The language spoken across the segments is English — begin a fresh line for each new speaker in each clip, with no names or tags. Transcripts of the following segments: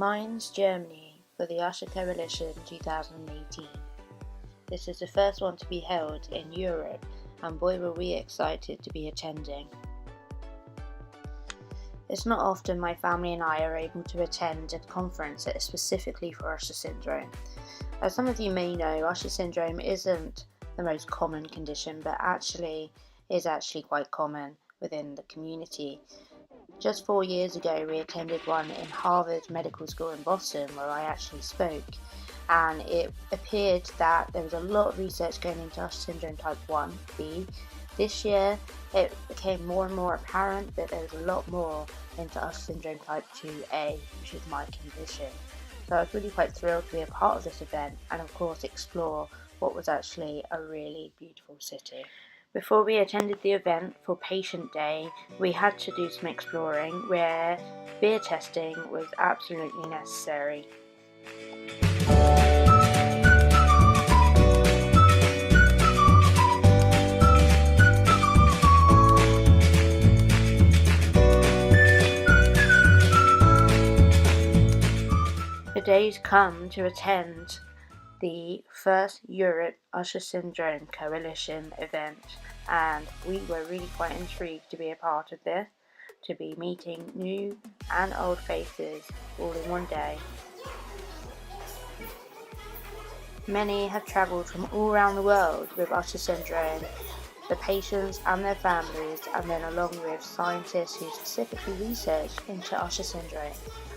MAINZ, Germany for the Usher Coalition 2018. This is the first one to be held in Europe, and boy were we excited to be attending. It's not often my family and I are able to attend a conference that is specifically for Usher syndrome. As some of you may know, Usher syndrome isn't the most common condition, but is actually quite common within the community. Just 4 years ago, we attended one in Harvard Medical School in Boston where I actually spoke, and it appeared that there was a lot of research going into Usher syndrome type 1B. This year, it became more and more apparent that there was a lot more into Usher syndrome type 2A, which is my condition. So I was really quite thrilled to be a part of this event and of course explore what was actually a really beautiful city. Before we attended the event for Patient Day, we had to do some exploring where beer testing was absolutely necessary. The day's come to attend the first Europe Usher Syndrome Coalition event, and we were really quite intrigued to be a part of this, to be meeting new and old faces all in one day. Many have travelled from all around the world with Usher syndrome, the patients and their families, and then along with scientists who specifically research into Usher syndrome.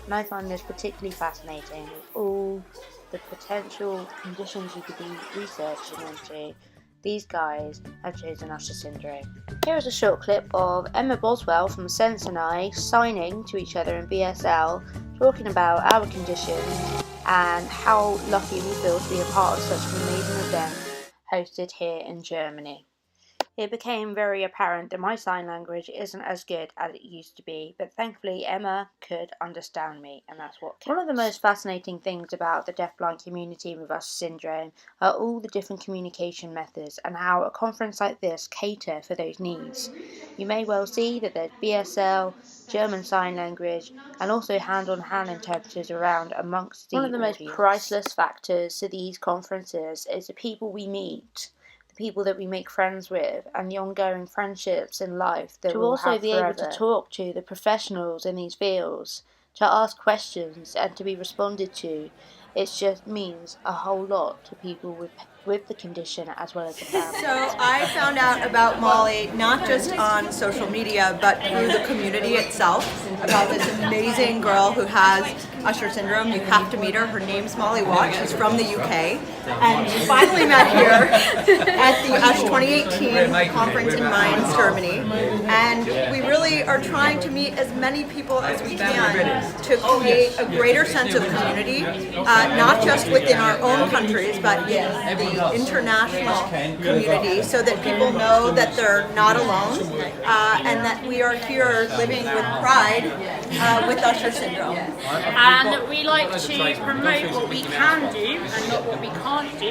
And I find this particularly fascinating with all the potential conditions you could be researching into. These guys have chosen Usher syndrome. Here is a short clip of Emma Boswell from Sense and I signing to each other in BSL, talking about our condition and how lucky we feel to be a part of such an amazing event hosted here in Germany. It became very apparent that my sign language isn't as good as it used to be, but thankfully Emma could understand me, and that's what counts. One of the most fascinating things about the deafblind community with Usher syndrome are all the different communication methods and how a conference like this cater for those needs. You may well see that there's BSL, German Sign Language, and also hand-on-hand interpreters around amongst the audience. One of the most priceless factors to these conferences is the people we meet, people that we make friends with, and the ongoing friendships in life that we'll also be able to talk to the professionals in these fields, to ask questions and to be responded to. It just means a whole lot to people with the condition as well as the family.
So I found out about Molly not just on social media but through the community itself, about this amazing girl who has Usher syndrome. You have to meet her. Her name's Molly Watt. She's from the UK, and we finally met here at the Usher 2018 conference in Mainz, Germany. And we really are trying to meet as many people as we can to create a greater sense of community, not just within our own countries, but in the international community, so that people know that they're not alone, and that we are here living with pride with Usher syndrome.
And we like to promote what we can do and not what we can't do.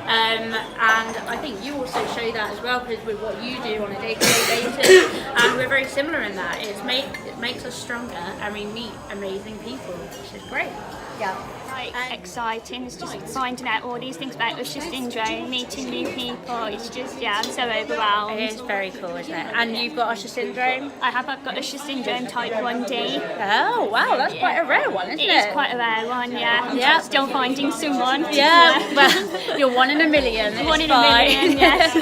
And I think you also show that as well, because with what you do on a day-to-day basis, and we're very similar in that. It makes us stronger, and we meet amazing people, which is great.
Yeah.
Quite exciting. It's just finding out all these things about Usher syndrome, meeting new people. It's just, yeah, I'm so overwhelmed.
It is very cool, isn't it? And you've got Usher syndrome?
I've got Usher syndrome type 1D.
Oh wow, that's quite a rare one, isn't it?
It is quite a rare one, yeah. I'm still finding someone.
Yeah, well, you're one in a million. It's
one in a million, yes.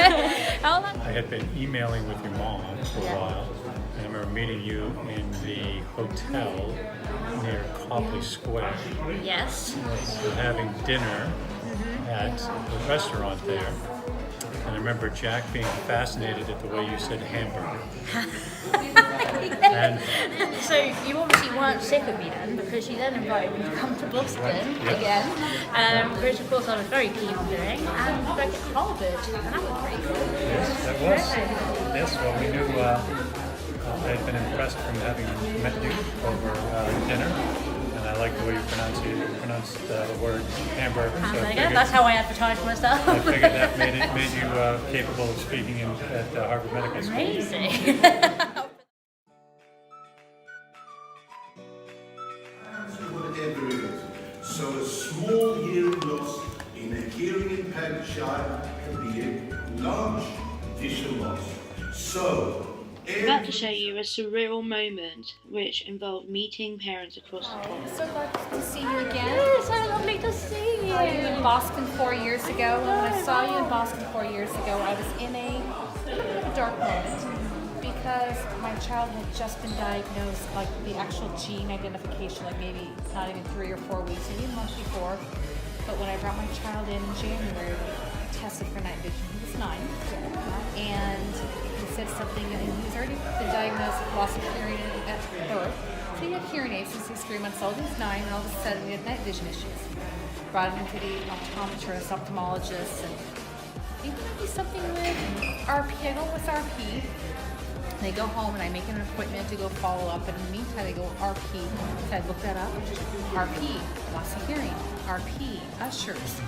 I had been emailing with your mom for a while, and I remember meeting you in the hotel near Copley Square.
Yes.
We were having dinner at the restaurant there, and I remember Jack being fascinated at the way you said hamburger. And
so you obviously weren't sick of me then, because you then invited me to come to Boston again, which of course I was very keen on doing, and back at Harvard, and that was pretty cool.
yes, that was. Yes, well, we knew I had been impressed from having met you over dinner, and I like the way you pronounced the word hamburger. So
that's how I advertise myself.
I figured that made you capable of speaking at Harvard Medical School.
Amazing.
Everywhere. So,
I'm about to show you a surreal moment which involved meeting parents across the pond.
So glad to see you again.
It's so lovely to see you.
I saw you in Boston 4 years ago, and when I saw you in Boston 4 years ago, I was in a dark moment because my child had just been diagnosed, like the actual gene identification, like maybe not even 3 or 4 weeks, maybe a month before. But when I brought my child in January, I tested for night vision. He was 9, and he said something, and he was already been diagnosed with loss of hearing at birth. So he had hearing aids since he's 3 months old. He's 9, and all of a sudden he had night vision issues. Brought him to the optometrist, ophthalmologist, and you might be something with RP. I go with RP. They go home and I make an appointment to go follow up. And in the meantime, they go RP. So I look that up. RP, loss of hearing. RP, Ushers.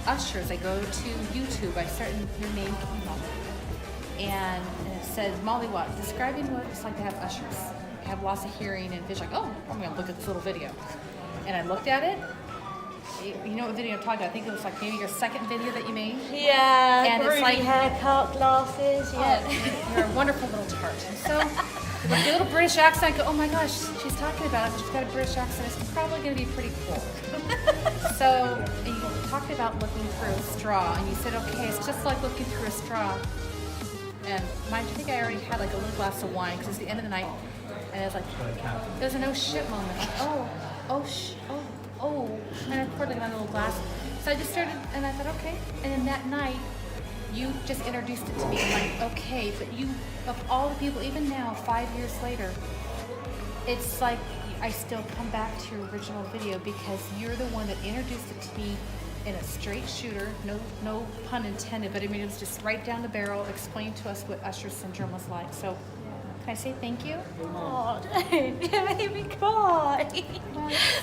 Ushers, I go to YouTube. I start and your name came up. And it says, Molly Watt, describing what it's like to have Ushers. Have loss of hearing and vision. Like, oh, I'm going to look at this little video. And I looked at it. You know what video I'm talking about? I think it was like maybe your second video that you made.
Yeah,
And it's like
haircut, glasses, yeah.
You're a wonderful little tart. And so, with a little British accent, I go, oh my gosh, she's talking about it. She's got a British accent. It's probably going to be pretty cool. So, you talked about looking through a straw, and you said, okay, it's just like looking through a straw. And I think I already had like a little glass of wine because it's the end of the night, and it was like, there's an oh shit moment. Like, oh, and I poured like my little glass. So I just started, and I thought, okay. And then that night, you just introduced it to me. I'm like, okay, but you, of all the people, even now, 5 years later, it's like I still come back to your original video because you're the one that introduced it to me in a straight shooter, no pun intended, but I mean, it was just right down the barrel, explained to us what Usher syndrome was like. So, can I say thank you?
Oh, don't. You made me cry.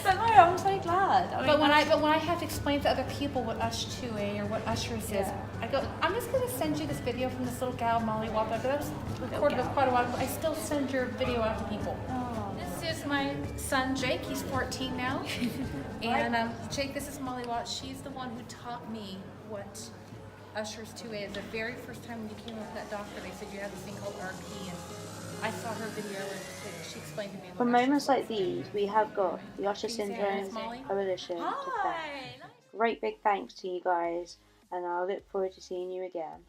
But no, I'm so glad.
But when I have to explain to other people what Ush2A or what Ushers is, I go, I'm just going to send you this video from this little gal, Molly Walker. That was recorded with quite a while, but I still send your video out to people.
Oh.
This is my son, Jake. He's 14 now. And Jake, this is Molly Watt. She's the one who taught me what Ushers 2A is. The very first time when you came up with that doctor, they said you have this thing called RP, and I saw her video and she explained to me.
For moments like these, we have got the Usher Syndrome Coalition to thank.
Hi.
Great big thanks to you guys, and I look forward to seeing you again.